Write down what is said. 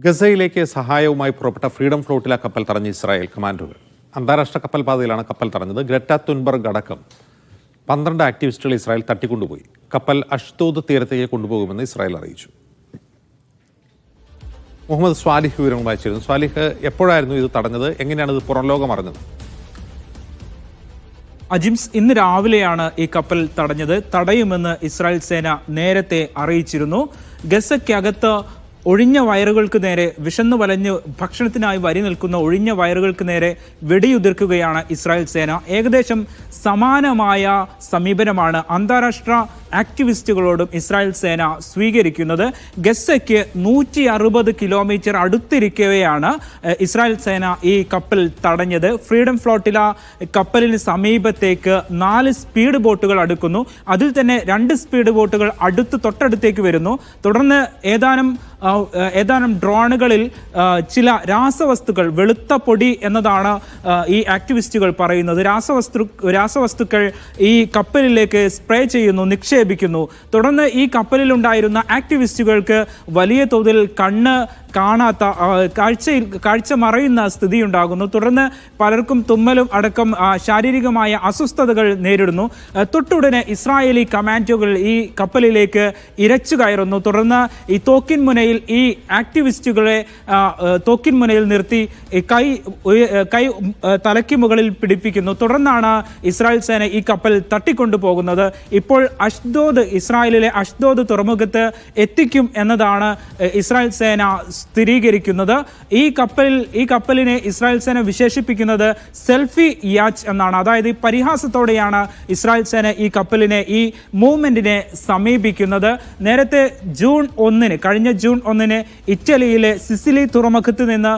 ഗസയിലേക്ക് സഹായവുമായി പുറപ്പെട്ട freedom flotilla കപ്പൽ തടഞ്ഞ ഇസ്രായേൽ കമാൻഡോകൾ. അന്താരാഷ്ട്ര കപ്പൽ പാതയിലാണ് കപ്പൽ തടഞ്ഞത്. ഗ്രറ്റ തുൻബർഗ് അടക്കം 12 ആക്ടിവിസ്റ്റുകൾ ഇസ്രായേൽ തട്ടിക്കൊണ്ടുപോയി. കപ്പൽ അഷ്ദോദ് തീരത്തേക്ക് കൊണ്ടുപോകുമെന്ന് ഇസ്രായേൽ അറിയിച്ചു. മുഹമ്മദ് സ്വാലിഹ് വിവരങ്ങൾ വായിച്ചിരുന്നു. സ്വാലിഹ്, എപ്പോഴായിരുന്നു ഇത് തടഞ്ഞത്? എങ്ങനെയാണ് ഇത് പുറം ലോകം അറിഞ്ഞത്? അജിംസ്, ഇന്ന് രാവിലെയാണ് ഈ കപ്പൽ തടഞ്ഞത്. തടയുമെന്ന് ഇസ്രായേൽ സേന നേരത്തെ അറിയിച്ചിരുന്നു. ഗസയ്ക്കകത്ത് ഒഴിഞ്ഞ വയറുകൾക്ക് നേരെ വിശന്നു വലഞ്ഞ് ഭക്ഷണത്തിനായി വരി നിൽക്കുന്ന ഒഴിഞ്ഞ വയറുകൾക്ക് നേരെ വെടിയുതിർക്കുകയാണ് ഇസ്രായേൽ സേന. ഏകദേശം സമാനമായ സമീപനമാണ് അന്താരാഷ്ട്ര ആക്ടിവിസ്റ്റുകളോടും ഇസ്രായേൽ സേന സ്വീകരിക്കുന്നത്. ഗസയ്ക്ക് 160 കിലോമീറ്റർ അടുത്തിരിക്കവെയാണ് ഇസ്രായേൽ സേന ഈ കപ്പൽ തടഞ്ഞത്. ഫ്രീഡം ഫ്ലോട്ടില കപ്പലിന് സമീപത്തേക്ക് 4 സ്പീഡ് ബോട്ടുകൾ അടുക്കുന്നു. അതിൽ തന്നെ 2 സ്പീഡ് ബോട്ടുകൾ തൊട്ടടുത്തേക്ക് വരുന്നു. തുടർന്ന് ഏതാനും ഡ്രോണുകളിൽ ചില രാസവസ്തുക്കൾ, വെളുത്ത പൊടി എന്നതാണ് ഈ ആക്ടിവിസ്റ്റുകൾ പറയുന്നത്, രാസവസ്തുക്കൾ ഈ കപ്പലിലേക്ക് സ്പ്രേ ചെയ്യുന്നു, നിക്ഷേപിക്കുന്നു. തുടർന്ന് ഈ കപ്പലിലുണ്ടായിരുന്ന ആക്ടിവിസ്റ്റുകൾക്ക് വലിയ തോതിൽ കാണാത്ത കാഴ്ച മറയുന്ന സ്ഥിതി ഉണ്ടാകുന്നു. തുടർന്ന് പലർക്കും തുമ്മലും അടക്കം ശാരീരികമായ അസ്വസ്ഥതകൾ നേരിടുന്നു. തൊട്ടുടനെ ഇസ്രായേലി കമാൻഡോകൾ ഈ കപ്പലിലേക്ക് ഇരച്ചു കയറുന്നു. തുടർന്ന് ഈ തോക്കിൻ മുനയിൽ ഈ ആക്ടിവിസ്റ്റുകളെ തോക്കിൻ മുനയിൽ നിർത്തി കൈ തലയ്ക്ക് മുകളിൽ പിടിപ്പിക്കുന്നു. തുടർന്നാണ് ഇസ്രായേൽ സേന ഈ കപ്പൽ തട്ടിക്കൊണ്ടുപോകുന്നത്. ഇപ്പോൾ ഇസ്രായേലിലെ അഷ്ദോദ് തുറമുഖത്ത് എത്തിക്കും എന്നതാണ് ഇസ്രായേൽ സേന സ്ഥിരീകരിക്കുന്നത്. ഈ കപ്പലിനെ ഇസ്രായേൽ സേന വിശേഷിപ്പിക്കുന്നത് സെൽഫി യാച്ച് എന്നാണ്. അതായത് പരിഹാസത്തോടെയാണ് ഇസ്രായേൽ സേന ഈ കപ്പലിനെ, ഈ മൂവ്മെന്റിനെ സമീപിക്കുന്നത്. നേരത്തെ കഴിഞ്ഞ ജൂൺ 1 ഇറ്റലിയിലെ സിസിലി തുറമുഖത്ത് നിന്ന്